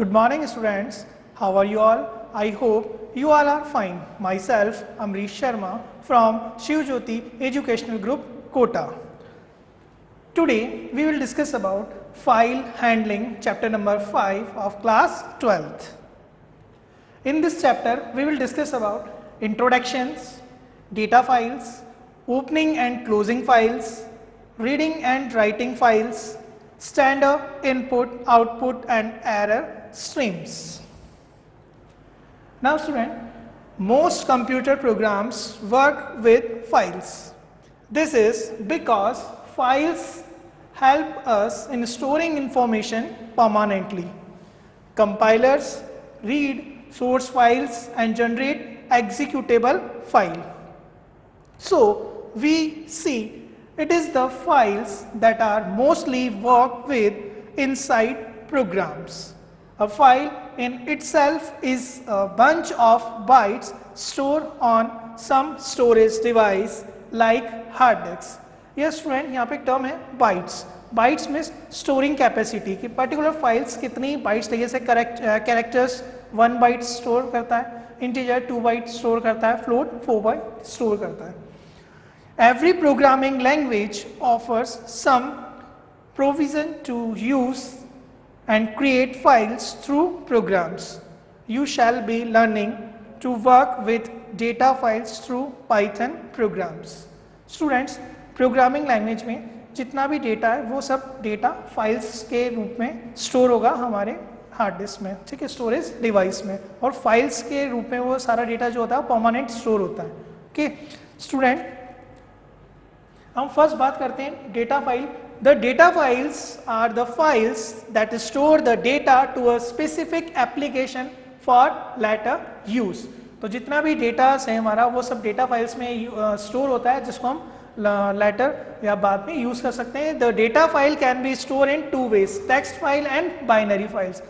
Good morning students, how are you all? I hope you all are fine. Myself, Amrish Sharma from Shiv Jyoti Educational Group, Kota. Today we will discuss about file handling, chapter number 5 of class 12th. In this chapter we will discuss about introductions, data files, opening and closing files, reading and writing files, standard input, output and error streams. Now student, most computer programs work with files. This is because files help us in storing information permanently. Compilers read source files and generate executable file. So we see it is the files that are mostly worked with inside programs. A file in itself is a bunch of bytes stored on some storage device like hard disk. Yes student, यहाँ पे एक term है bytes. Bytes means storing capacity कि particular files कितनी bytes लेके से characters 1 byte store करता है, integer 2 byte store करता है, float 4 byte store करता है. Every programming language offers some provision to use and create files through programs. You shall be learning to work with data files through Python programs. Students, programming language में जितना भी data है वो सब data files के रूप में store होगा हमारे हार्ड डिस्क में, ठीक है, स्टोरेज डिवाइस में, और फाइल्स के रूप में वो सारा डेटा जो होता है परमानेंट स्टोर होता है. ओके स्टूडेंट, हम फर्स्ट बात करते हैं data file. The data files are the files that store the data to a specific application for later use. तो जितना भी डेटा है हमारा वो सब डेटा फाइल्स में स्टोर होता है जिसको हम लेटर या बाद में यूज कर सकते हैं. The data file can be store in 2 ways, text file and binary files.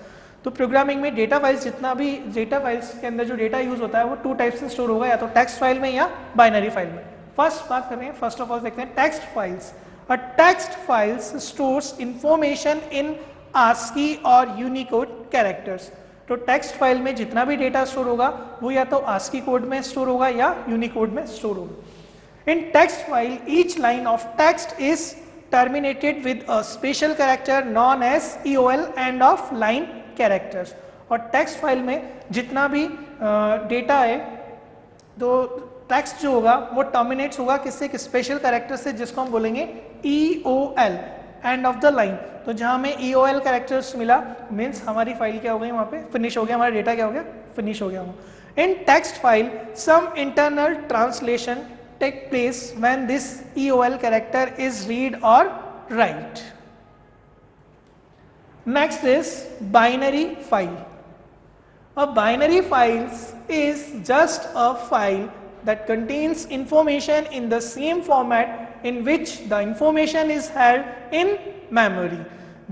तो प्रोग्रामिंग में डेटा फाइल्स जितना भी डेटा फाइल्स के अंदर जो डेटा यूज होता है वो 2 टाइप से स्टोर होगा, या तो टेक्स्ट फाइल में या बाइनरी फाइल में. फर्स्ट बात कर रहे हैं, फर्स्ट ऑफ ऑल देखते हैं text files. A text files stores information in ASCII और Unicode characters. तो टेक्स्ट फाइल में जितना भी डेटा स्टोर होगा वो या तो ASCII कोड में स्टोर होगा या यूनिकोड में स्टोर होगा. In text file, each line of text is terminated with a special character known as EOL, end of line characters. और टेक्स्ट फाइल में जितना भी डेटा है तो टेक्स्ट जो होगा वो टर्मिनेट्स होगा किससे, एक स्पेशल कैरेक्टर से जिसको हम बोलेंगे EOL, end of the line. तो जहां हमें EOL कैरेक्टर्स मिला मीन्स हमारी फाइल क्या हो गई, वहां पे फिनिश हो गया, हमारा डेटा क्या हो गया, फिनिश हो गया. In text file some internal translation take place when this EOL character is read और write. Next is binary file. A binary files is just a file that contains information in the same format in which the information is held in memory.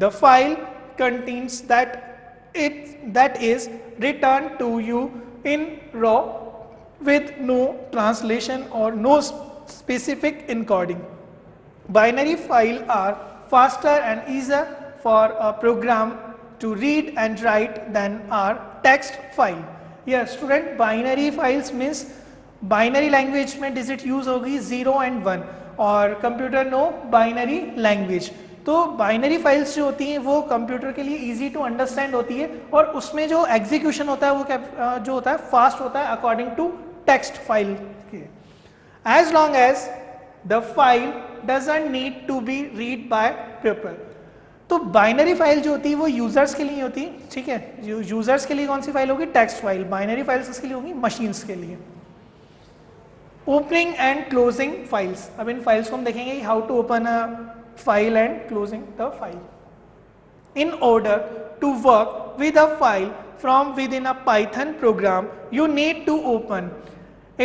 The file contains that is returned to you in raw with no translation or no specific encoding. Binary files are faster and easier for a program to read and write than our text file. Yes student, binary files means binary language में digit use होगी 0 and 1 और computer no binary language. तो binary files जो होती हैं वो computer के लिए इजी टू अंडरस्टैंड होती है और उसमें जो एग्जीक्यूशन होता है वो जो होता है फास्ट होता है अकॉर्डिंग टू टेक्स्ट फाइल के. As long as the file doesn't need to be read by people. तो बाइनरी फाइल जो होती है वो यूजर्स के लिए होती है, ठीक है. यूजर्स के लिए कौन सी फाइल होगी, टेक्स्ट फाइल. बाइनरी फाइल्स किसके लिए होगी, मशीन्स के लिए. Opening and closing files. अब इन फाइल्स को हम देखेंगे how to open a file and closing the file. In order to work with a file from within a Python program you need to open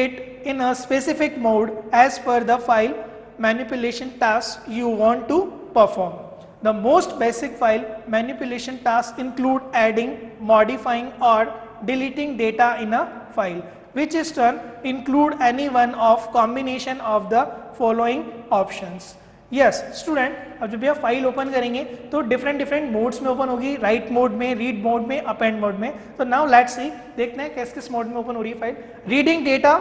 it in a specific mode as per the file manipulation task you want to perform. The most basic file manipulation tasks include adding, modifying or deleting data in a file, which is done include any one of combination of the following options. Yes student, अब जब भी आप file open करेंगे तो different modes में open होगी, right mode में, read mode में, अपेंड मोड में। तो नाउ लेट्स सी, देखते हैं किस किस मोड में ओपन हो रही है file. Reading data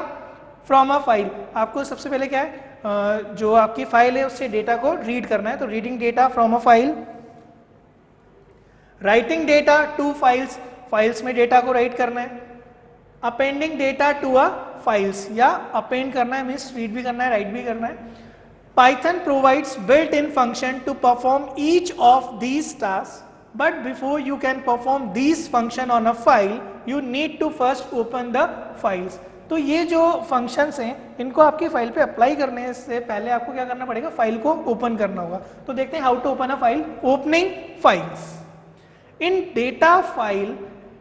from a file, आपको सबसे पहले क्या है, जो आपकी फाइल है उससे डेटा को रीड करना है, तो reading data from a file. Writing data to files, files में डेटा को राइट करना है। Appending data to a files, या अपेंड करना है मीन्स रीड भी करना है, राइट भी करना है। Python provides built-in function to perform each of these tasks, but before you can perform these function on a file, you need to first open the files. तो ये जो functions हैं इनको आपकी फाइल पे अप्लाई करने से पहले आपको क्या करना पड़ेगा, फाइल को ओपन करना होगा। तो देखते हैं how to open a file. Opening files in data file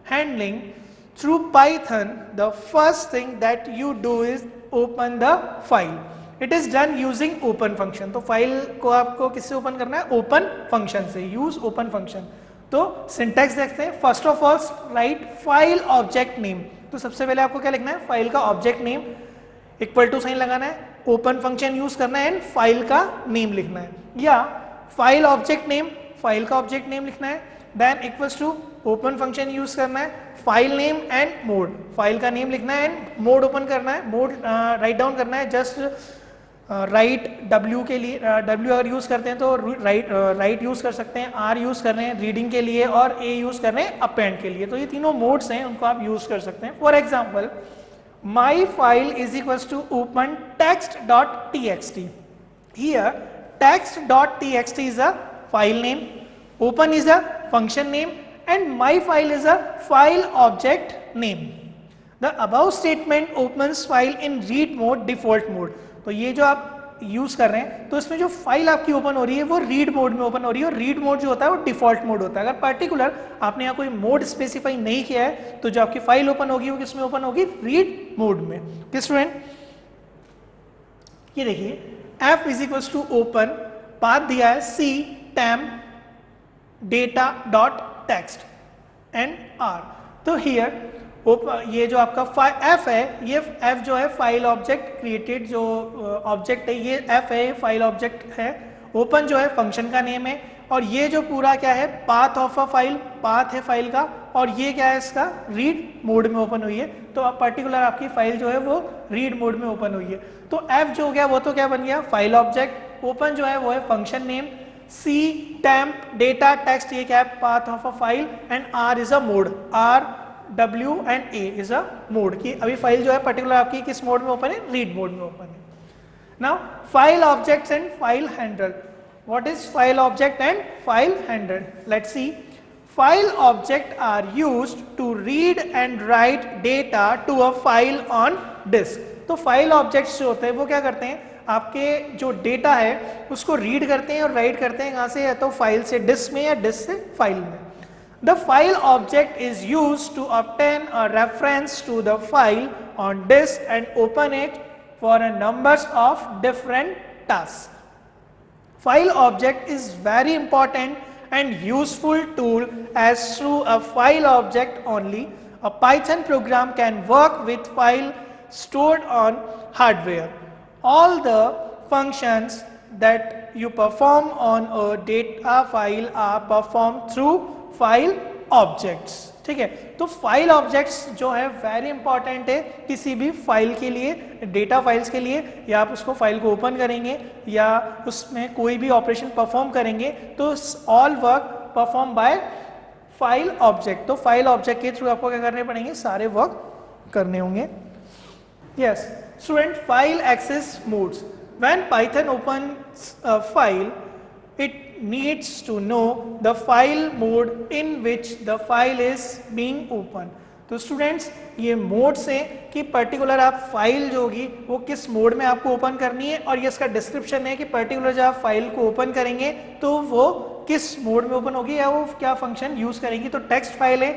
handling through Python, the first thing that you do is open the file. It is done using open function. तो file को आपको किससे open करना है, open function से, use open function. तो syntax देखते हैं। First of all write file object name, तो सबसे पहले आपको क्या लिखना है, फाइल का object name, equal to sign लगाना है, ओपन फंक्शन यूज करना है एंड फाइल का नेम लिखना है, या फाइल ऑब्जेक्ट नेम, फाइल का ऑब्जेक्ट नेम लिखना है, then equals to open function use करना है, file name and mode, file का नेम लिखना है एंड मोड ओपन करना है, मोड राइट डाउन करना है। जस्ट राइट डब्ल्यू के लिए, डब्ल्यू अगर यूज करते हैं तो राइट यूज कर सकते हैं, आर यूज कर रहे हैं रीडिंग के लिए, और ए यूज कर रहे हैं अपेंड के लिए। तो ये तीनों मोड्स हैं, उनको आप यूज कर सकते हैं। For example, my file is equals to open text.txt. Here text.txt is a file name, open is a function name, and my file is a file object name. The above statement opens file in read mode, default mode. तो ये जो आप use कर रहे हैं, तो इसमें जो फाइल आपकी ओपन हो रही है वो रीड मोड में ओपन हो रही है, और रीड मोड जो होता है वो डिफॉल्ट मोड होता है। अगर पर्टिकुलर आपने यहाँ कोई मोड स्पेसिफाई नहीं किया है तो जो आपकी फाइल ओपन होगी वो किस में ओपन होगी, रीड मोड में। किस स्टूडेंट, ये देखिए f is equal to open, path दिया है c temp data dot text and r। तो हियर ये जो आपका f है, ये f जो है फाइल ऑब्जेक्ट क्रिएटेड, जो ऑब्जेक्ट है ये f है, फाइल ऑब्जेक्ट है। ओपन जो है फंक्शन का नेम है, और ये जो पूरा क्या है, path of a file, path है फाइल का, और ये क्या है, इसका रीड मोड में ओपन हुई है। तो अब पर्टिकुलर आपकी फाइल जो है वो रीड मोड में ओपन हुई है। तो f जो हो गया वो तो क्या बन गया, फाइल ऑब्जेक्ट, ओपन जो है वो है function name, c temp data text ये क्या है, path of a file, and r is a mode, r W and A is a mode, की अभी फाइल जो है पर्टिकुलर आपकी किस मोड में ओपन है, रीड मोड में ओपन है। Now file objects and file handle, what is file object and file handle, let's see. File object are used to read and write data to a file on disk. तो file objects जो होते हैं वो क्या करते हैं, आपके जो डेटा है उसको रीड करते हैं और राइट करते हैं, कहाँ से, या तो फाइल से डिस्क में या डिस्क से फाइल में। The file object is used to obtain a reference to the file on disk and open it for a numbers of different tasks. File object is very important and useful tool, as through a file object only a Python program can work with file stored on hardware. All the functions that you perform on a data file are performed through file objects. ठीक है, तो file objects जो है very important है किसी भी file के लिए, डेटा फाइल्स के लिए, या आप उसको फाइल को ओपन करेंगे या उसमें कोई भी ऑपरेशन परफॉर्म करेंगे तो all work perform by file object. तो फाइल ऑब्जेक्ट के थ्रू आपको क्या करने पड़ेंगे, सारे वर्क करने होंगे। Yes student, file access modes, when Python opens a file, it needs to know the file mode in which the file is being opened. तो स्टूडेंट्स ये मोड्स हैं कि पर्टिकुलर आप फाइल जो होगी वो किस मोड में आपको ओपन करनी है, और ये इसका डिस्क्रिप्शन है कि पर्टिकुलर जब आप फाइल को ओपन करेंगे तो वो किस मोड में ओपन होगी या वो क्या फंक्शन यूज करेंगी। तो टेक्स्ट फाइल है,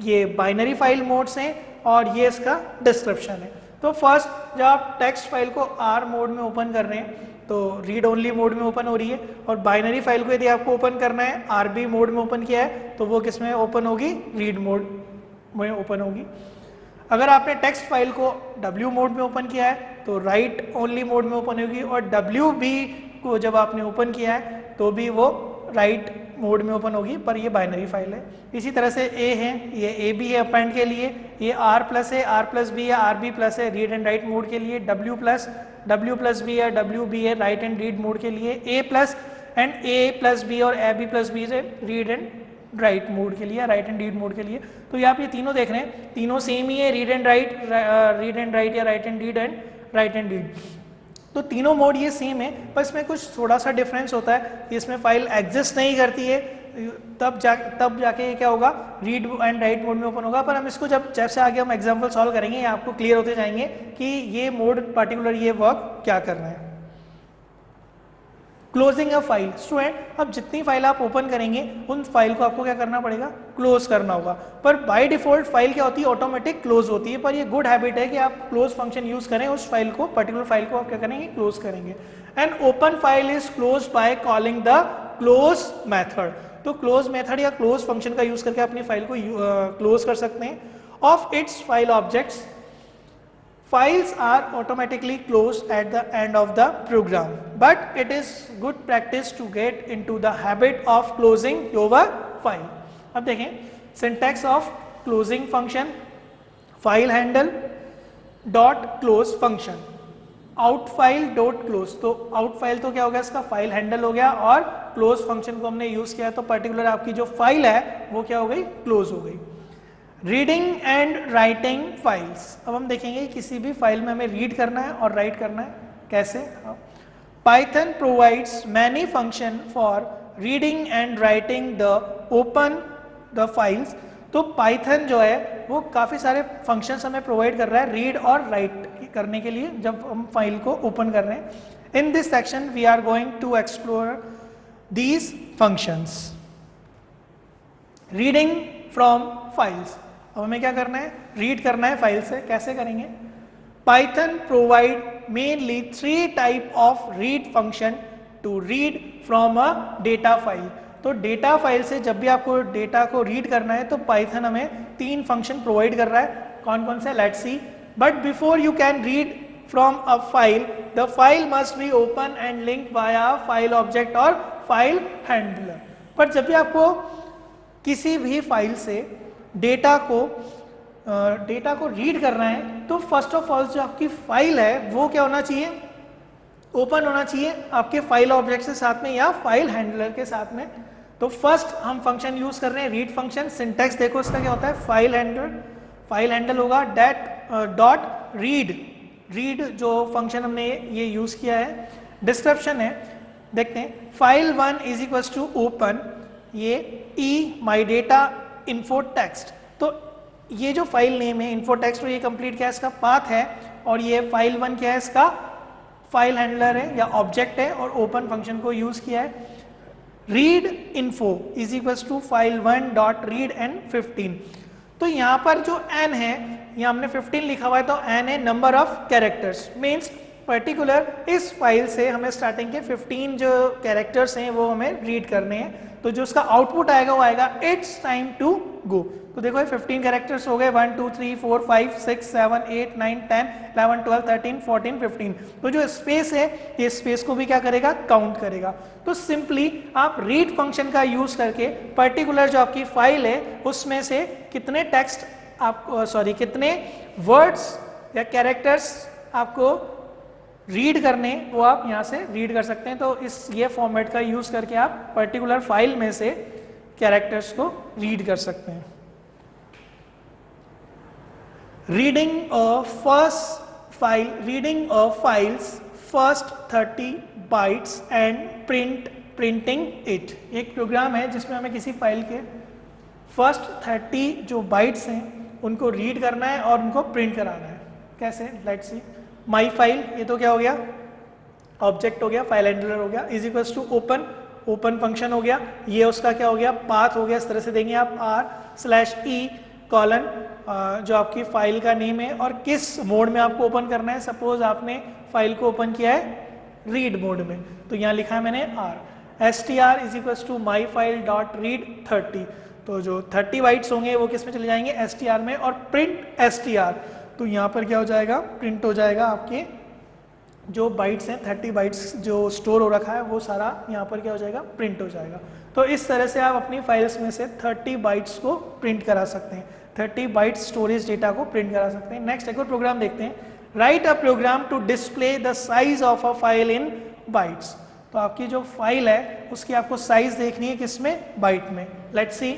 ये बाइनरी फाइल मोड्स हैं, और ये इसका डिस्क्रिप्शन है। तो फर्स्ट जब आप टेक्स्ट फाइल को R मोड में ओपन कर रहे हैं तो रीड ओनली मोड में ओपन हो रही है, और बाइनरी फाइल को यदि आपको ओपन करना है RB मोड में ओपन किया है तो वो किस में ओपन होगी, रीड मोड में ओपन होगी। अगर आपने टेक्स्ट फाइल को W मोड में ओपन किया है तो राइट ओनली मोड में ओपन होगी, और WB को जब आपने ओपन किया है तो भी वो राइट मोड में ओपन होगी, पर ये बाइनरी फाइल है। इसी तरह से ए है, ये ए बी है अपेंड के लिए, ये आर प्लस है, आर प्लस बी है, आर बी प्लस है रीड एंड राइट मोड के लिए, डब्ल्यू प्लस बी है, डब्ल्यू बी है राइट एंड रीड मोड के लिए, ए प्लस बी और ए बी प्लस बी से रीड एंड राइट मोड के लिए, राइट एंड रीड मोड के लिए। तो ये आप ये तीनों देख रहे हैं, तीनों सेम ही है, रीड एंड राइट या राइट एंड रीड। तो तीनों मोड ये सेम है, पर इसमें कुछ थोड़ा सा डिफरेंस होता है, इसमें फाइल एग्जिस्ट नहीं करती है, तब जाके ये क्या होगा, रीड एंड राइट मोड में ओपन होगा। पर हम इसको जैसे आगे हम एग्जांपल सॉल्व करेंगे आपको क्लियर होते जाएंगे कि ये मोड पर्टिकुलर ये वर्क क्या कर रहे हैं। क्लोजिंग अ फाइल, स्टूडेंट अब जितनी फाइल आप ओपन करेंगे उन फाइल को आपको क्या करना पड़ेगा, क्लोज करना होगा। पर बाय डिफॉल्ट फाइल क्या होती है, ऑटोमेटिक क्लोज होती है, पर ये गुड हैबिट है कि आप क्लोज फंक्शन यूज करें, उस फाइल को पर्टिकुलर फाइल को आप क्या करेंगे, क्लोज करेंगे। And open file is close by calling the close method. तो क्लोज मेथड या क्लोज फंक्शन का यूज करके अपनी फाइल को क्लोज कर सकते हैं। Of its file objects, files are automatically closed at the end of the program, but it is good practice to get into the habit of closing your file. अब देखें syntax of closing function, file handle dot close function, out file dot close। तो out file तो क्या हो गया, इसका file handle हो गया, और close function को हमने यूज किया तो पर्टिकुलर आपकी जो फाइल है वो क्या हो गई, क्लोज हो गई। रीडिंग एंड राइटिंग फाइल्स, अब हम देखेंगे किसी भी फाइल में हमें रीड करना है और राइट करना है कैसे। Python provides many function for reading and writing the open the files. तो पाइथन जो है वो काफ़ी सारे फंक्शंस हमें प्रोवाइड कर रहा है रीड और राइट करने के लिए जब हम फाइल को ओपन कर रहे हैं। In this section we are going to explore these functions. Reading from files, अब हमें क्या करना है, रीड करना है फाइल से, कैसे करेंगे। Python provide mainly 3 type of read function to read from a data file. तो डेटा फाइल से जब भी आपको डेटा को रीड करना है तो पाइथन हमें 3 फंक्शन प्रोवाइड कर रहा है। कौन कौन से, let's see. But before you can read from a file, the file must be open and link via file object और फाइल हैंडलर। पर जब भी आपको किसी भी फाइल से डेटा को रीड करना है तो फर्स्ट ऑफ ऑल जो आपकी फाइल है वो क्या होना चाहिए, ओपन होना चाहिए आपके फाइल ऑब्जेक्ट के साथ में या फाइल हैंडलर के साथ में। तो फर्स्ट हम फंक्शन यूज कर रहे हैं रीड फंक्शन। सिंटैक्स देखो इसका क्या होता है, फाइल हैंडल होगा डॉट रीड जो फंक्शन हमने ये यूज किया है। डिस्क्रिप्शन है, देखते हैं, file 1 is equal to open, ये E my data info text. तो ये जो फाइल नेम है इन्फो टेक्स्ट, ये कंप्लीट क्या है, इसका पाथ है, और ये फाइल 1 क्या है, इसका फाइल हैंडलर है या ऑब्जेक्ट है, और ओपन फंक्शन को यूज किया है। Read info is equal to file 1 dot read and 15। तो यहाँ पर जो n है, यहाँ हमने 15 लिखा हुआ है, तो n है number of characters, means particular इस फाइल से हमें स्टार्टिंग के 15 जो कैरेक्टर्स हैं वो हमें रीड करने हैं। तो जो उसका आउटपुट आएगा वो आएगा इट्स टाइम टू गो। तो देखो ये 15 कैरेक्टर्स हो गए, 1 2 3 4 5 6 7 8 9 10 11 12 13 14 15। तो जो स्पेस है ये स्पेस को भी क्या करेगा, काउंट करेगा। तो सिंपली आप रीड फंक्शन का यूज करके पर्टिकुलर जो आपकी फाइल है उसमें से कितने टेक्स्ट कितने वर्ड्स या कैरेक्टर्स आपको रीड करने वो आप यहाँ से रीड कर सकते हैं। तो ये फॉर्मेट का यूज करके आप पर्टिकुलर फाइल में से कैरेक्टर्स को रीड कर सकते हैं। Reading of files first 30 bytes and printing it. एक प्रोग्राम है जिसमें हमें किसी फाइल के फर्स्ट 30 जो बाइट्स हैं उनको रीड करना है और उनको प्रिंट कराना है। कैसे, लेट्स सी। माई फाइल, ये तो क्या हो गया, ऑब्जेक्ट हो गया, फाइल हैंडलर हो गया, is equals to open function हो गया, ये उसका क्या हो गया, पाथ हो गया। इस तरह से देंगे आप r/e कॉलन जो आपकी फाइल का नेम है और किस मोड में आपको ओपन करना है। सपोज आपने फाइल को ओपन किया है रीड मोड में, तो यहाँ लिखा है मैंने r। str is equals to my file dot read 30। तो जो 30 बाइट्स होंगे वो किस में चले जाएंगे, str में, और प्रिंट str। तो यहाँ पर क्या हो जाएगा, प्रिंट हो जाएगा आपके जो बाइट्स हैं 30 बाइट्स जो स्टोर हो रखा है वो सारा यहाँ पर क्या हो जाएगा, प्रिंट हो जाएगा। तो इस तरह से आप अपनी फाइल्स में से 30 बाइट्स को प्रिंट करा सकते हैं, 30 बाइट्स स्टोरेज डेटा को प्रिंट करा सकते हैं। नेक्स्ट एक और प्रोग्राम देखते हैं, write a program to display the size of a file in bytes. तो आपकी जो फाइल है उसकी आपको साइज देखनी है किसमें, बाइट में। लेट्स सी,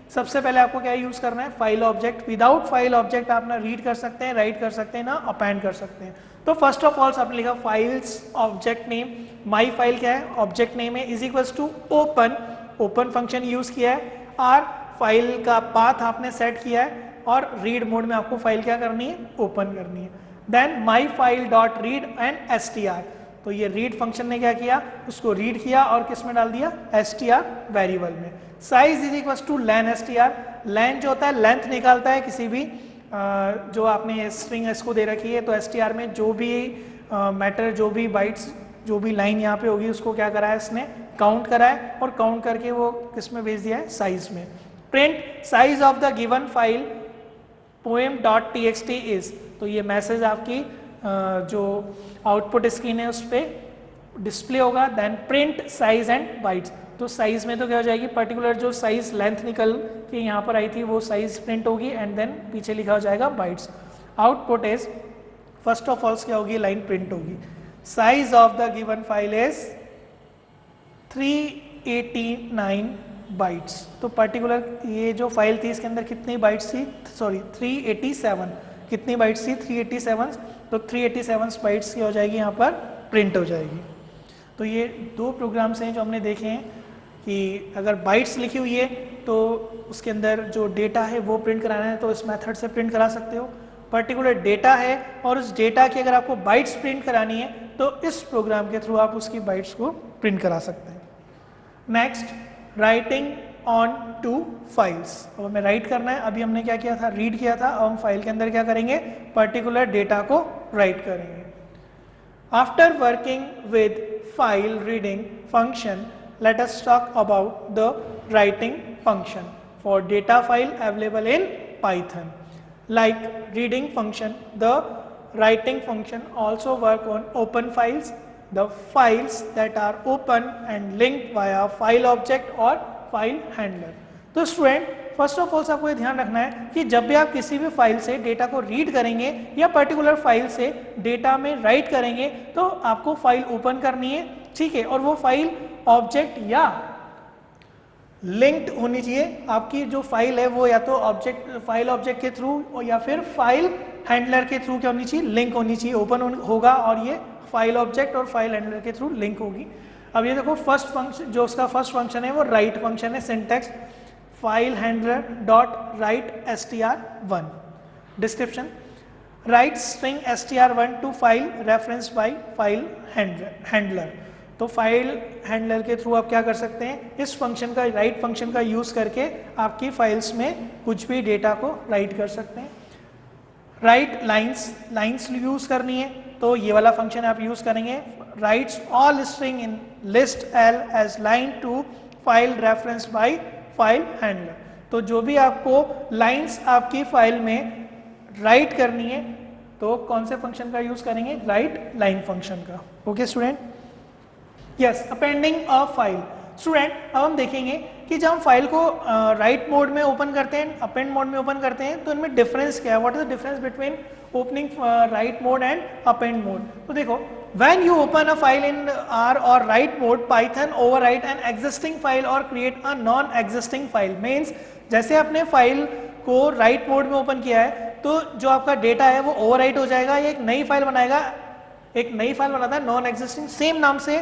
सबसे पहले आपको क्या यूज करना है, file object. Without file object आप ना रीड कर सकते हैं, राइट कर सकते हैं, ना अपेंड कर सकते हैं। तो फर्स्ट ऑफ ऑल आपने लिखा files object name, my file क्या है, ऑब्जेक्ट नेम है, is equals to open, open function use किया है, आर फाइल का पाथ आपने सेट किया है, और रीड मोड में आपको फाइल क्या करनी है, ओपन करनी है। Then my file dot read and str, तो ये रीड फंक्शन ने क्या किया, उसको रीड किया और किस में डाल दिया, str वेरिएबल में। Size is equals two lane str, लेन जो होता है लेंथ निकालता है किसी भी जो आपने स्ट्रिंग इसको दे रखी है, तो str में जो भी मैटर, जो भी बाइट्स, जो भी लाइन यहाँ पे होगी उसको क्या करा है इसने, काउंट करा है, और काउंट करके वो किस में भेज दिया है, साइज में। Print size of the given file poem.txt is, तो ये मैसेज आपकी जो आउटपुट स्क्रीन है उस पर डिस्प्ले होगा। Then print size and bytes, तो साइज में तो क्या हो जाएगी, पर्टिकुलर जो साइज लेंथ निकल के यहाँ पर आई थी वो साइज प्रिंट होगी, एंड देन पीछे लिखा हो जाएगा bytes. Output is, first of all क्या होगी, लाइन प्रिंट होगी, size of the given file is 389 bytes. तो पर्टिकुलर ये जो फाइल थी इसके अंदर कितनी बाइट्स थी, सॉरी 387, कितनी बाइट्स थी, 387, तो 387 बाइट्स की हो जाएगी यहाँ पर प्रिंट हो जाएगी। तो ये दो प्रोग्राम्स हैं जो हमने देखे हैं कि अगर बाइट्स लिखी हुई है तो उसके अंदर जो डेटा है वो प्रिंट कराना है तो इस मेथड से प्रिंट करा सकते हो। पर्टिकुलर डेटा है और उस डेटा की अगर आपको बाइट्स प्रिंट करानी है तो इस प्रोग्राम के थ्रू आप उसकी बाइट्स को प्रिंट करा सकते हैं। Next, writing on to files. अब हमें राइट करना है, अभी हमने क्या किया था, रीड किया था, अब हम फाइल के अंदर क्या करेंगे, पर्टिकुलर डेटा को राइट करेंगे। After working with file reading function, let us talk about the writing function for data file available in Python. Like reading function, the writing function also work on open files, the files that are open and linked via file object or file handler. तो student first of all आपको ये ध्यान रखना है कि जब भी आप किसी भी फाइल से डेटा को रीड करेंगे या पर्टिकुलर फाइल से डेटा में राइट करेंगे तो आपको फाइल ओपन करनी है, ठीक है, और वो फाइल ऑब्जेक्ट या लिंक्ड होनी चाहिए। आपकी जो फाइल है वो या तो ऑब्जेक्ट, फाइल ऑब्जेक्ट के थ्रू या फिर फाइल हैंडलर के थ्रू क्या होनी चाहिए, लिंक होनी चाहिए, ओपन होगा और ये फाइल ऑब्जेक्ट और फाइल हैंडलर के थ्रू लिंक होगी। अब ये देखो फर्स्ट फंक्शन, जो उसका फर्स्ट फंक्शन है वो राइट फंक्शन है, syntax file handler dot write str1। Description, write string str1 to file reference by file handler. तो फाइल हैंडलर के थ्रू आप क्या कर सकते हैं, इस फंक्शन का, राइट फंक्शन का यूज करके आपकी फाइल्स में कुछ भी डेटा को राइट कर सकते हैं। राइट लाइंस यूज करनी है तो ये वाला फंक्शन आप यूज करेंगे, writes all string in list L as line to file reference by file handler. तो जो भी आपको लाइंस आपकी फाइल में राइट करनी है तो कौन से फंक्शन का यूज करेंगे, राइट लाइन फंक्शन का। Okay student, yes, appending a file. Student अब हम देखेंगे कि जब हम फाइल को राइट मोड में ओपन करते हैं, अपेंड मोड में ओपन करते हैं तो इनमें डिफरेंस क्या है, what is the difference between opening right mode and append mode. तो देखो, when you open a file in R or write mode, Python overwrite an existing file or create a non-existing file। means जैसे आपने file को right mode में open किया है तो जो आपका डेटा है वो ओवरराइट हो जाएगा, ये एक नई फाइल बनाएगा, एक नई फाइल बनाता है नॉन एग्जिस्टिंग, सेम नाम से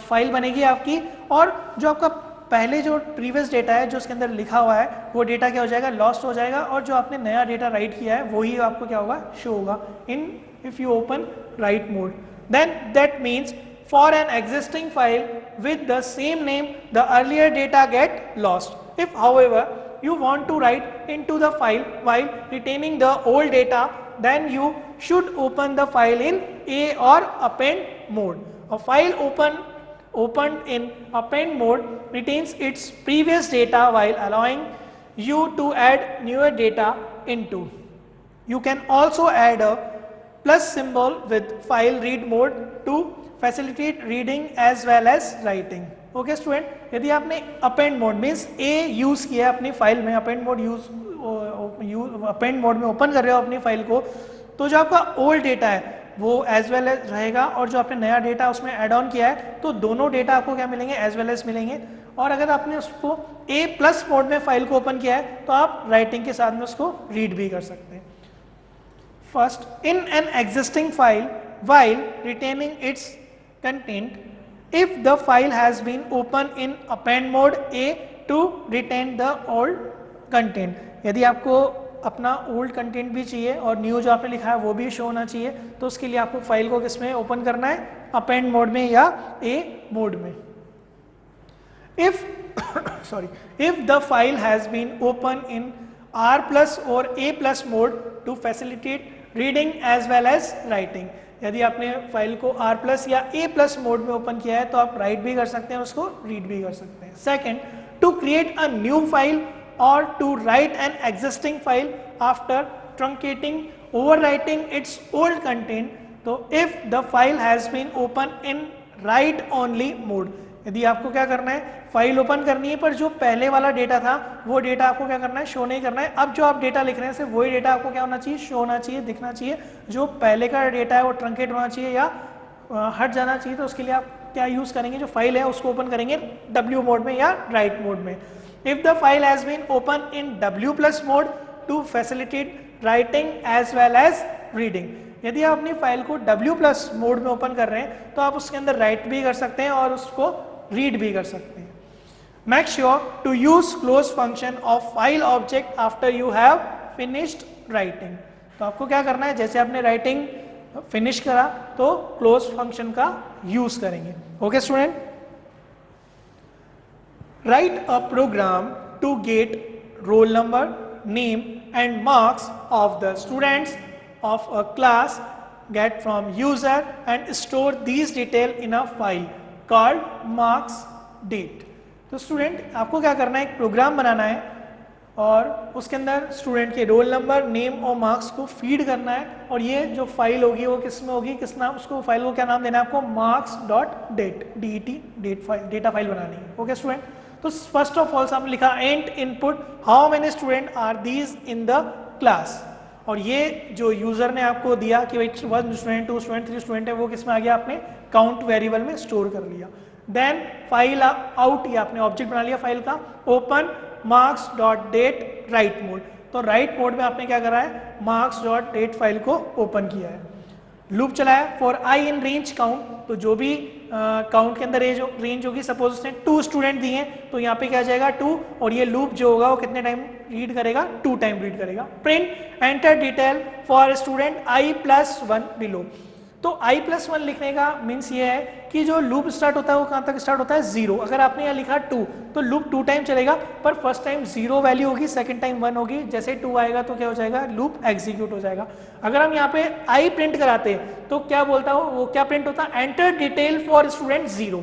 फाइल बनेगी आपकी, और जो आपका पहले जो प्रीवियस डेटा है जो उसके अंदर लिखा हुआ है वो डेटा क्या हो जाएगा, लॉस्ट हो जाएगा, और जो आपने नया डेटा राइट किया है वही आपको क्या होगा, शो होगा in if you open right mode. Then that means for an existing file with the same name, the earlier data get lost. If however you want to write into the file while retaining the old data, then you should open the file in A or append mode. A file opened in append mode retains its previous data while allowing you to add newer data into. You can also add a plus symbol with file read mode to facilitate reading as well as writing. Okay student, यदि आपने append mode means ए use किया अपनी file में, append mode append mode में open कर रहे हो अपनी फाइल को, तो जो आपका ओल्ड डेटा है वो एज वेल एज रहेगा, और जो आपने नया डेटा उसमें ऐड ऑन किया है तो दोनों डेटा आपको क्या मिलेंगे, एज वेल एज मिलेंगे। और अगर आपने उसको ए प्लस मोड में फाइल को ओपन किया है तो आप राइटिंग के साथ में उसको रीड भी कर सकते हैं। First, in an existing file while retaining its content, if the file has been opened in append mode A to retain the old content, यदि आपको अपना ओल्ड कंटेंट भी चाहिए और न्यू जो आपने लिखा है वो भी शो होना चाहिए, तो उसके लिए आपको फाइल को किसमें ओपन करना है, अपेंड मोड में या ए मोड में। If if the file has been opened in R plus or A plus mode to facilitate reading as well as writing, यदि आपने फाइल को R प्लस या A प्लस मोड में ओपन किया है तो आप राइट भी कर सकते हैं, उसको रीड भी कर सकते हैं। Second, to create a new file और to write an existing file after truncating overwriting its old content, तो if the file has been open in write only mode, यदि आपको क्या करना है, फाइल ओपन करनी है पर जो पहले वाला डेटा था वो डेटा आपको क्या करना है, शो नहीं करना है। अब जो आप डेटा लिख रहे हैं सिर्फ वही डेटा आपको क्या होना चाहिए, शो होना चाहिए, दिखना चाहिए। जो पहले का डेटा है वो ट्रंकेट होना चाहिए या हट जाना चाहिए। तो उसके लिए आप क्या यूज करेंगे, जो फाइल है उसको ओपन करेंगे W मोड में या राइट मोड में। If the file has been open in W plus mode to facilitate writing as well as reading, यदि आप अपनी फाइल को W प्लस मोड में ओपन कर रहे हैं तो आप उसके अंदर राइट भी कर सकते हैं और उसको रीड भी कर सकते हैं। Make sure to use close function of file object after you have finished writing. तो आपको क्या करना है, जैसे आपने राइटिंग फिनिश करा तो क्लोज फंक्शन का यूज करेंगे। Okay student, write a program to get roll number, name and marks of the students of a class get from user and store these detail in a file called marks date. तो student आपको क्या करना है, एक programme बनाना है और उसके अंदर स्टूडेंट के रोल नंबर, नेम और मार्क्स को फीड करना है, और ये जो फाइल होगी वो किस में होगी, किस नाम, उसको फाइल को क्या नाम देना है आपको, marks dot date, DET, date file, data file बनानी है। ओके स्टूडेंट, तो फर्स्ट ऑफ ऑल आपने लिखा and input how many student are these in the class, और ये जो यूजर ने आपको दिया कि भाई 1 स्टूडेंट, 2 स्टूडेंट, 3 स्टूडेंट है, वो किस में आ गया, आपने काउंट वेरिएबल में स्टोर कर लिया। देन फाइल आउट, ये आपने ऑब्जेक्ट बना लिया फाइल का, open marks dot date write mode, तो राइट मोड में आपने क्या करा है, मार्क्स डॉट डेट फाइल को ओपन किया है। लूप चलाया for I in range count, तो जो भी काउंट के अंदर रेंज होगी, सपोज उसने 2 स्टूडेंट दिए हैं तो यहाँ पे क्या आ जाएगा 2, और ये लूप जो होगा वो कितने टाइम रीड करेगा, 2 टाइम रीड करेगा। Print enter detail for student i+1 below, तो i+1 लिखने का मीन्स ये है कि जो लूप स्टार्ट होता है वो कहाँ तक स्टार्ट होता है, 0। अगर आपने यहाँ लिखा 2 तो लूप 2 टाइम चलेगा, पर फर्स्ट टाइम 0 वैल्यू होगी, सेकंड टाइम 1 होगी, जैसे 2 आएगा तो क्या हो जाएगा, लूप एग्जीक्यूट हो जाएगा। अगर हम यहाँ पे i प्रिंट कराते तो क्या बोलता हो, वो क्या प्रिंट होता, एंटर डिटेल फॉर स्टूडेंट 0,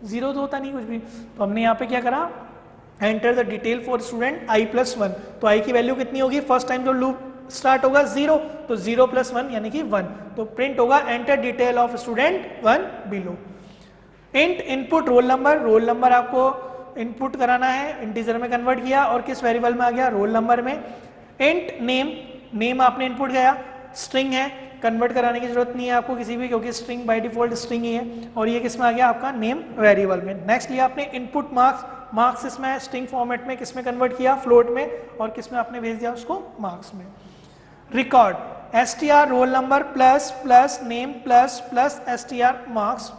0 तो होता नहीं कुछ भी, तो हमने यहाँ पे क्या करा, enter the detail for student i+1, तो i की वैल्यू कितनी होगी, फर्स्ट टाइम जो लूप स्टार्ट होगा 0, तो 0 + 1 यानी कि 1, तो प्रिंट होगा enter detail of student 1 below. Int input roll number, roll number आपको इनपुट कराना है, इंटीजर में कन्वर्ट किया और किस वेरिएबल में आ गया, रोल नंबर में। इंट नेम, नेम आपने इनपुट किया, स्ट्रिंग है, कन्वर्ट कराने की जरूरत नहीं है आपको किसी भी, क्योंकि स्ट्रिंग बाय डिफॉल्ट स्ट्रिंग ही है, और ये किस में आ गया आपका, नेम वेरिएबल में। नेक्स्ट लिया आपने इनपुट मार्क्स, मार्क्स इसमें स्ट्रिंग फॉर्मेट में किस में कन्वर्ट किया, फ्लोट में, और किस में आपने भेज दिया उसको, मार्क्स में। Record str roll number plus name plus str marks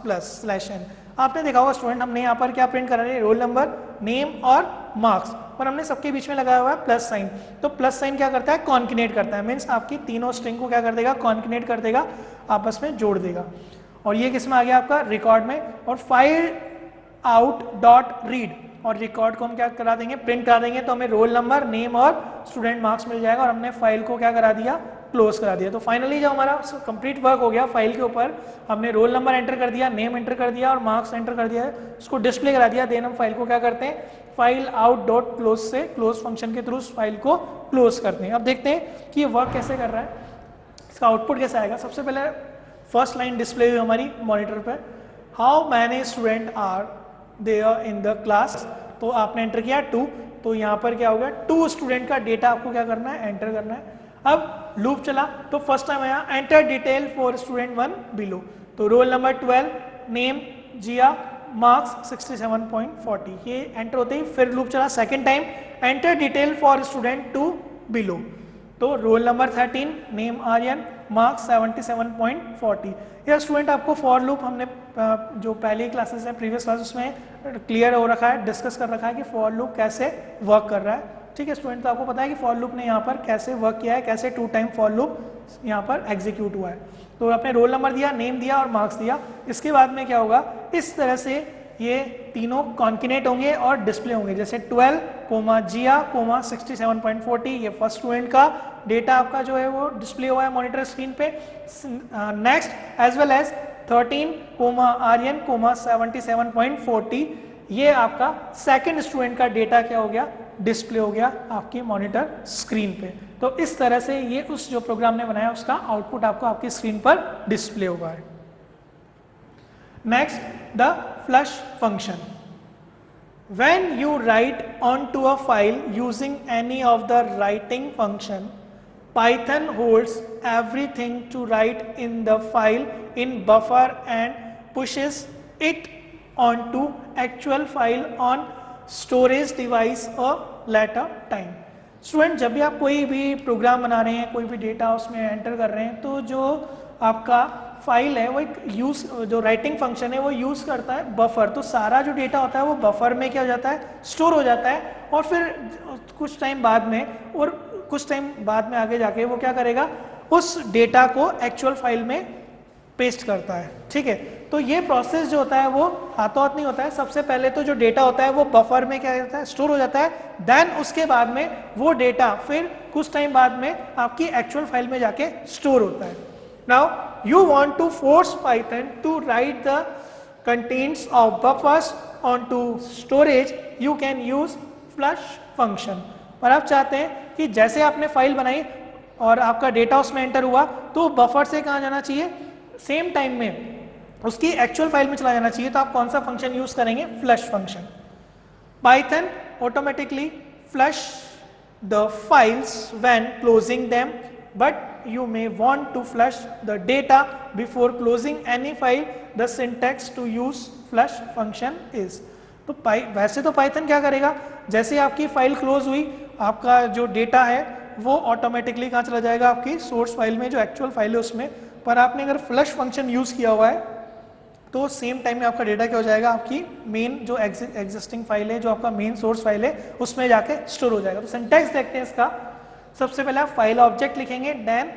/n, आपने देखा होगा स्टूडेंट, हमने यहाँ पर क्या प्रिंट करा रहे हैं, रोल नंबर, नेम और मार्क्स, और हमने सबके बीच में लगाया हुआ है प्लस साइन, तो प्लस साइन क्या करता है, कॉन्किनेट करता है, मीन्स आपकी तीनों स्ट्रिंग को क्या कर देगा, कॉन्किनेट कर देगा, आपस में जोड़ देगा। और ये किस में आ गया आपका, रिकॉर्ड में। और फाइल आउट डॉट रीड, और रिकॉर्ड को हम क्या करा देंगे, प्रिंट करा देंगे, तो हमें रोल नंबर, नेम और स्टूडेंट मार्क्स मिल जाएगा, और हमने फाइल को क्या करा दिया, क्लोज करा दिया। तो फाइनली जो हमारा कंप्लीट वर्क हो गया फाइल के ऊपर, हमने रोल नंबर एंटर कर दिया, नेम एंटर कर दिया और मार्क्स एंटर कर दिया, उसको डिस्प्ले करा दिया। देन हम फाइल को क्या करते हैं, फाइल आउट डॉट क्लोज से क्लोज फंक्शन के थ्रू फाइल को क्लोज करते हैं। अब देखते हैं कि ये वर्क कैसे कर रहा है। इसका आउटपुट कैसे आएगा? सबसे पहले फर्स्ट लाइन डिस्प्ले हुई हमारी मॉनिटर पे, how many student are there in the class, तो आपने एंटर किया 2, तो यहाँ पर क्या हो गया 2 स्टूडेंट का डेटा आपको क्या करना है, एंटर करना है। अब लूप चला तो फर्स्ट टाइम आया enter detail for student 1 below, तो roll number 12, name Jiya, marks 67.40, ये एंटर होते ही फिर लूप चला second time enter detail for student 2 below, तो roll number 13, name Aryan, marks 77.40। यह स्टूडेंट आपको फॉर लूप हमने जो पहली क्लासेस है प्रीवियस क्लासेस में क्लियर हो रखा है, डिस्कस कर रखा है कि फॉर लूप कैसे वर्क कर रहा है। ठीक है स्टूडेंट, तो आपको पता है कि फॉर लूप ने यहाँ पर कैसे वर्क किया है, कैसे 2 टाइम फॉर लूप यहाँ पर एग्जीक्यूट हुआ है। तो आपने रोल नंबर दिया, नेम दिया और मार्क्स दिया, इसके बाद में क्या होगा, इस तरह से ये तीनों कॉन्किनेट होंगे और डिस्प्ले होंगे, जैसे 12 जिया 67.40, ये फर्स्ट स्टूडेंट का डेटा आपका जो है वो डिस्प्ले हुआ है मॉनिटर स्क्रीन पे। Next as well as 13 Aryan 77.40, ये आपका सेकंड स्टूडेंट का डेटा क्या हो गया, डिस्प्ले हो गया आपकी मॉनिटर स्क्रीन पे। तो इस तरह से ये उस जो प्रोग्राम ने बनाया उसका आउटपुट आपको आपकी स्क्रीन पर डिस्प्ले होगा है। Next, the flush function. When you write onto a file using any of the writing function, Python holds everything to write in the file in buffer and pushes it onto actual file on storage device a later time. Student, जब भी आप कोई भी programme बना रहे हैं, कोई भी डेटा उसमें एंटर कर रहे हैं, तो जो आपका फाइल है वो एक जो राइटिंग फंक्शन है वो यूज़ करता है बफर, तो सारा जो डेटा होता है वो बफर में क्या हो जाता है, स्टोर हो जाता है, और फिर कुछ टाइम बाद में आगे जाके वो क्या करेगा, उस डेटा को एक्चुअल फाइल में पेस्ट करता है। ठीक है, तो ये प्रोसेस जो होता है वो हाथों हाथ नहीं होता है। सबसे पहले तो जो डेटा होता है वो बफर में क्या होता है, स्टोर हो जाता है, देन उसके बाद में वो डेटा फिर कुछ टाइम बाद में आपकी एक्चुअल फाइल में जाके स्टोर होता है। Now you want to force Python to write the contents of buffers onto storage, you can use flush function। और आप चाहते हैं कि जैसे आपने फाइल बनाई और आपका डेटा उसमें एंटर हुआ तो बफर से कहाँ जाना चाहिए, सेम टाइम में उसकी एक्चुअल फाइल में चला जाना चाहिए, तो आप कौन सा फंक्शन यूज करेंगे, flush function. Python automatically flush the files when closing them, but you may want to flush the data before closing any file. The syntax to use flush function is, तो वैसे तो Python क्या करेगा, जैसे आपकी file close हुई आपका जो डेटा है वो ऑटोमेटिकली कहाँ चला जाएगा, आपकी सोर्स फाइल में जो एक्चुअल फाइल है उसमें। पर आपने अगर फ्लश फंक्शन यूज किया हुआ है तो सेम टाइम में आपका डेटा क्या हो जाएगा, आपकी मेन जो एग्जिस्टिंग फाइल है, जो आपका मेन सोर्स फाइल है उसमें जाके स्टोर हो जाएगा। तो सिंटैक्स देखते हैं इसका। सबसे पहले आप फाइल ऑब्जेक्ट लिखेंगे, देन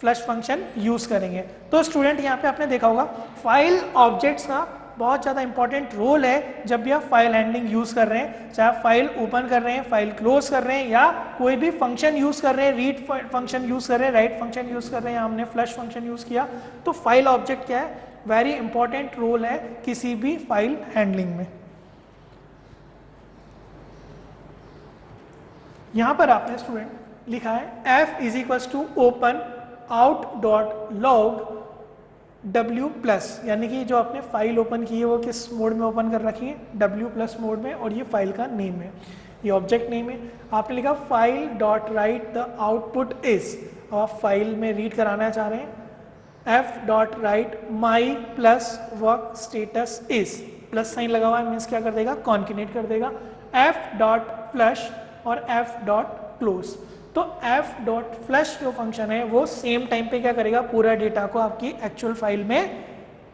फ्लश फंक्शन यूज करेंगे। तो स्टूडेंट यहाँ पे आपने देखा होगा फाइल ऑब्जेक्ट्स का बहुत ज़्यादा इंपॉर्टेंट रोल है जब भी आप फाइल हैंडलिंग यूज कर रहे हैं, चाहे आप फाइल ओपन कर रहे हैं, फाइल क्लोज कर रहे हैं, या कोई भी फंक्शन यूज कर रहे हैं, रीड फंक्शन यूज कर रहे हैं, राइट फंक्शन यूज कर रहे हैं, हमने फ्लश फंक्शन यूज किया, तो फाइल ऑब्जेक्ट क्या है, वेरी इंपॉर्टेंट रोल है किसी भी फाइल हैंडलिंग में। यहां पर आपने स्टूडेंट लिखा है f is equals to open out.log w+, यानी कि जो आपने फाइल ओपन की है वो किस मोड में ओपन कर रखी है, w+ मोड में, और ये फाइल का नेम है, ये ऑब्जेक्ट नेम है। आपने लिखा file dot right the output is, आप फाइल में रीड कराना चाह रहे हैं, f dot right my plus work status is, plus sign लगा हुआ है, मीन्स क्या कर देगा, कॉन्किनेट कर देगा, f डॉट फ्लश और f डॉट क्लोज। तो f डॉट फ्लश जो फंक्शन है वो सेम टाइम पे क्या करेगा, पूरा डेटा को आपकी एक्चुअल फाइल में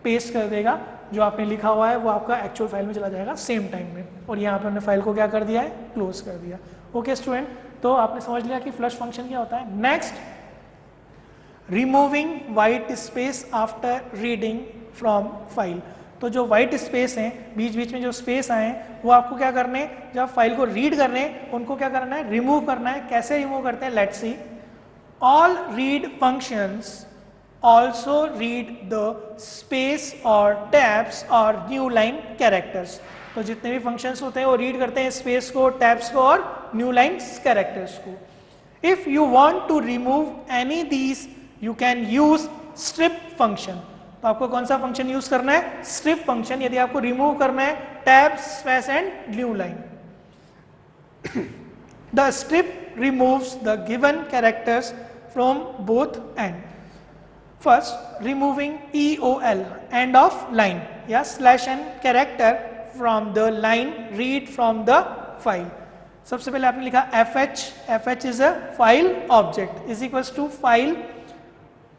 पेस्ट कर देगा, जो आपने लिखा हुआ है वो आपका एक्चुअल फाइल में चला जाएगा सेम टाइम में, और यहाँ पे हमने फाइल को क्या कर दिया है, क्लोज कर दिया। ओके स्टूडेंट, तो आपने समझ लिया कि फ्लश फंक्शन क्या होता है। Next, removing white space after reading from file. तो जो वाइट स्पेस हैं, बीच बीच में जो स्पेस आए हैं, वो आपको क्या करने हैं, जब फाइल को रीड कर रहे हैं उनको क्या करना है, रिमूव करना है। कैसे रिमूव करते हैं, let's see. All read functions also read the space और टैब्स और न्यू लाइन कैरेक्टर्स। तो जितने भी फंक्शंस होते हैं वो रीड करते हैं स्पेस को, टैब्स को और न्यू लाइन कैरेक्टर्स को। If you want to remove any these you can use strip function. तो आपको कौन सा फंक्शन यूज करना है? स्ट्रिप फंक्शन, यदि आपको रिमूव करना है tab, space and new line. The strip removes the given characters from both end. First, removing EOL, end of line, या slash n character from the line read from the file. सबसे पहले आपने लिखा FH is a file object, is equals to file,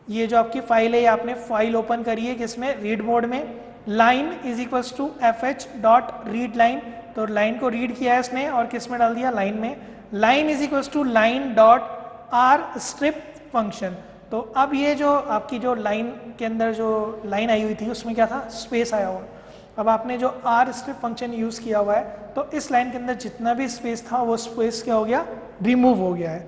ये जो आपकी file है ये आपने फाइल ओपन करी है किसमें? रीड मोड में। Line is equals to FH dot read line, तो लाइन को रीड किया है इसने और किस में डाल दिया? लाइन में। Line is equals to line dot R strip function. तो अब ये जो आपकी जो लाइन के अंदर जो लाइन आई हुई थी उसमें क्या था? स्पेस आया हुआ। अब आपने जो R स्ट्रिप फंक्शन यूज किया हुआ है तो इस लाइन के अंदर जितना भी स्पेस था वो स्पेस क्या हो गया? रिमूव हो गया है।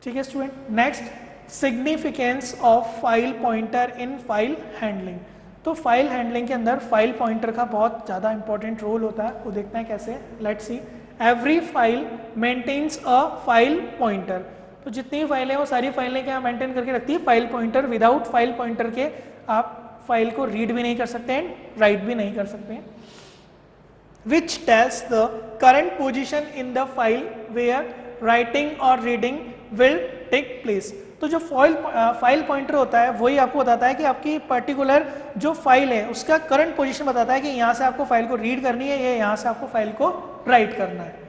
ठीक है student. Next, significance of file pointer in file handling. तो फाइल हैंडलिंग के अंदर फाइल पॉइंटर का बहुत ज़्यादा इंपॉर्टेंट रोल होता है, वो देखना है कैसे। Let's see, every file maintains a file pointer. तो जितनी फाइलें वो सारी फाइलें क्या मेंटेन करके रखती है? File pointer. Without file pointer के आप फाइल को रीड भी नहीं कर सकते हैं, राइट भी नहीं कर सकते हैं। Which tells the current position in the file where writing और रीडिंग विल टेक प्लेस। तो जो फाइल पॉइंटर होता है वही आपको बताता है कि आपकी पर्टिकुलर जो फाइल है उसका करंट पोजीशन बताता है कि यहाँ से आपको फाइल को रीड करनी है या यहाँ से आपको फाइल को राइट करना है।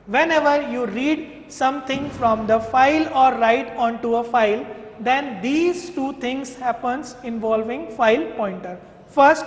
Whenever you read something from the file or write onto a file, then these two things happens involving file pointer. First,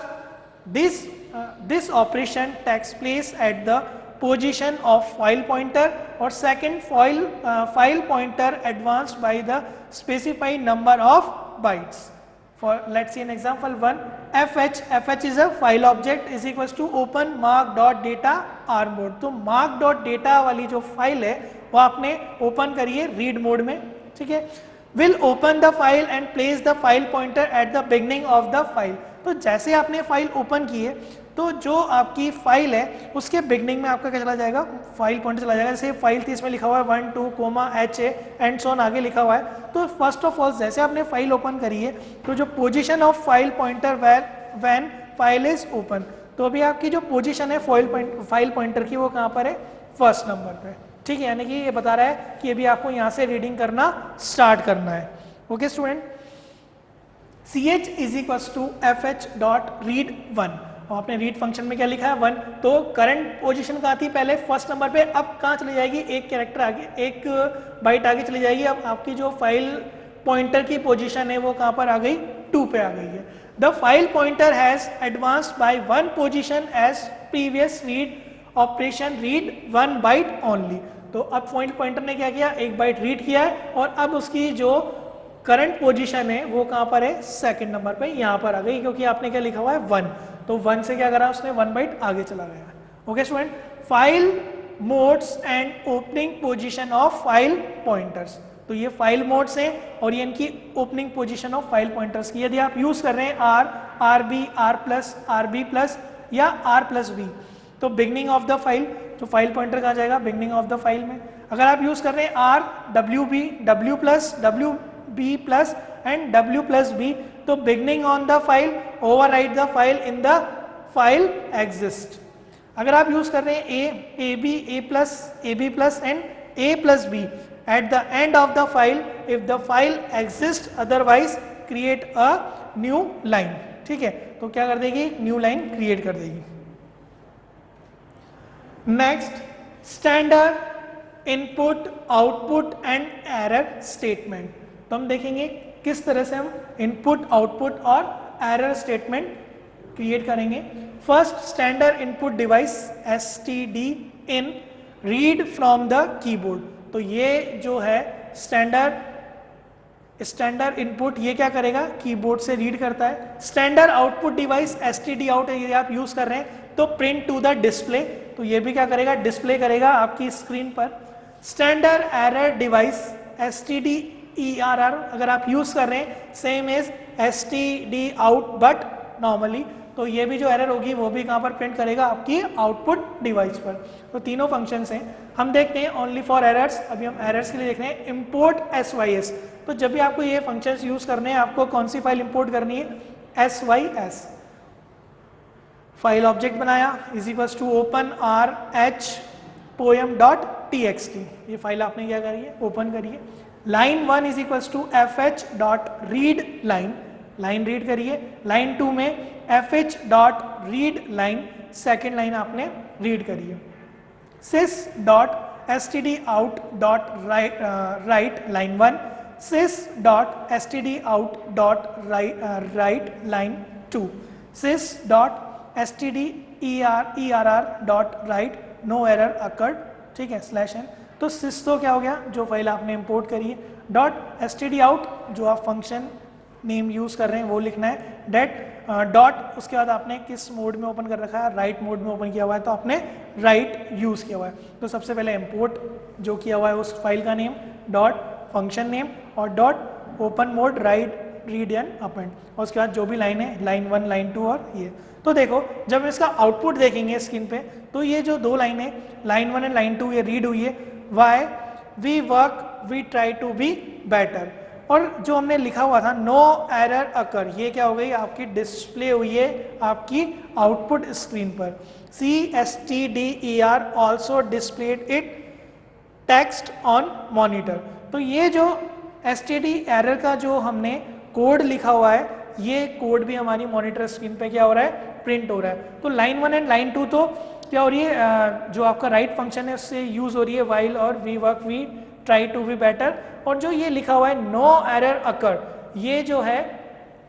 this operation takes place at the position of file pointer, or second, file pointer advanced by the specified number of bytes. For let's see an example 1, FH is a file object is equals to open mark.data R mode। तो mark.data वाली जो file है वो आपने open करी है read mode में, ठीक है। Will open the file and place the file pointer at the beginning of the file। तो जैसे आपने फाइल ओपन की है तो जो आपकी फाइल है उसके बिगनिंग में आपका क्या चला जाएगा? फाइल पॉइंटर चला जाएगा। जैसे फाइल थी इसमें लिखा हुआ है 1 2 HA एंड सो ऑन आगे लिखा हुआ है। तो फर्स्ट ऑफ ऑल जैसे आपने फाइल ओपन करी है तो जो position of file pointer when file is open, तो अभी आपकी जो पोजीशन है फाइल पॉइंटर की वो कहाँ पर है? फर्स्ट नंबर पे, ठीक है। यानी कि ये बता रहा है कि अभी आपको यहाँ से रीडिंग करना स्टार्ट करना है। Okay student. CH is equals to FH dot read 1। और आपने रीड फंक्शन में क्या लिखा है? 1। तो करंट पोजीशन कहाँ थी? पहले फर्स्ट नंबर पे, अब कहाँ चली जाएगी? एक कैरेक्टर आगे, एक बाइट आगे चली जाएगी। अब आपकी जो फाइल पॉइंटर की पोजीशन है वो कहाँ पर आ गई? 2 पे आ गई है। The file pointer has advanced by 1 position as previous read operation read 1 byte only. तो अब फाइल पॉइंटर ने क्या किया? 1 बाइट रीड किया है और अब उसकी जो करंट पोजीशन है वो कहाँ पर है? सेकंड नंबर पे यहाँ पर आ गई, क्योंकि आपने क्या लिखा हुआ है? 1। तो 1 से क्या करा उसने? 1 बाइट आगे चला गया। Okay student. File modes and opening position of file pointers. तो ये फाइल मोड्स हैं और ये इनकी opening position of file pointers की। यदि आप यूज कर रहे हैं RB, RB+ या R+B, तो बिगनिंग ऑफ द फाइल, तो फाइल पॉइंटर कहाँ जाएगा? बिगनिंग ऑफ द फाइल में। अगर आप यूज कर रहे हैं RWB, WB+ एंड W+B, तो beginning on the file, overwrite the file in the file exist. अगर आप यूज कर रहे हैं AB, AB+ and A+B at the end of the file if the file exists, otherwise create a new line। ठीक है, तो क्या कर देगी? न्यू लाइन क्रिएट कर देगी। Next, standard input, output and error statement. तो हम देखेंगे किस तरह से हम इनपुट, आउटपुट और एरर स्टेटमेंट क्रिएट करेंगे। First, standard input device STD in read from the keyboard. तो ये जो है स्टैंडर्ड इनपुट, ये क्या करेगा? कीबोर्ड से रीड करता है। Standard output device STD out यदि आप यूज कर रहे हैं तो प्रिंट टू द डिस्प्ले, तो ये भी क्या करेगा? डिस्प्ले करेगा आपकी स्क्रीन पर। Standard error device STD ERR अगर आप यूज कर रहे हैं same as STD out but normally, तो ये भी जो एरर होगी वो भी कहाँ पर प्रिंट करेगा, आपकी आउटपुट डिवाइस पर। तो तीनों फंक्शंस हैं। हम देखते हैं ओनली फॉर एरर्स। अभी हम एरर्स के लिए देख रहे हैं इम्पोर्ट SYS। तो जब भी आपको ये फंक्शंस यूज करने हैं, आपको कौन सी फाइल इंपोर्ट करनी है, SYS। फाइल ऑब्जेक्ट बनाया is equals to open RH poem.txt। ये फाइल आपने क्या करी है, ओपन करिए। Line 1 is equals to fh.read line, line read करिए। लाइन 2 में fh.read लाइन, सेकेंड लाइन आपने रीड करिए। sys.stdout.write line 1, sys.stdout.write line 2, sys.stderr.write no error occurred, ठीक है, /n। तो sys तो क्या हो गया, जो फाइल आपने इंपोर्ट करी है। .stdout जो आप फंक्शन नेम यूज कर रहे हैं वो लिखना है। डॉट उसके बाद आपने किस मोड में ओपन कर रखा है, राइट मोड में ओपन किया हुआ है, तो आपने राइट यूज किया हुआ है। तो सबसे पहले इंपोर्ट जो किया हुआ है उस फाइल का नेम, डॉट फंक्शन नेम और dot open mode right read and append, और उसके बाद जो भी लाइन है, लाइन 1 लाइन 2 और ये। तो देखो जब हम इसका आउटपुट देखेंगे स्क्रीन पे, तो ये जो दो लाइन है, लाइन 1 एंड लाइन 2, ये रीड हुई है। Why we work we try to be better, और जो हमने लिखा हुआ था नो एरर अकर, ये क्या हो गई, आपकी डिस्प्ले हुई है आपकी आउटपुट स्क्रीन पर। CSTDER also displayed it text on monitor. तो ये जो STD एरर का जो हमने कोड लिखा हुआ है, ये कोड भी हमारी मॉनिटर स्क्रीन पे क्या हो रहा है, प्रिंट हो रहा है। तो लाइन 1 एंड लाइन 2 तो क्या हो रही है, जो आपका राइट फंक्शन है उससे यूज हो रही है वाइल और we work we try to be better, और जो ये लिखा हुआ है नो एरर अकर, ये जो है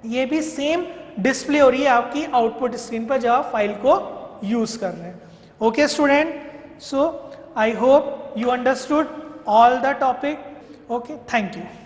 ये भी सेम डिस्प्ले हो रही है आपकी आउटपुट स्क्रीन पर जब आप फाइल को यूज कर रहे हैं। Okay student, so I hope you understood all the topic. Okay, thank you.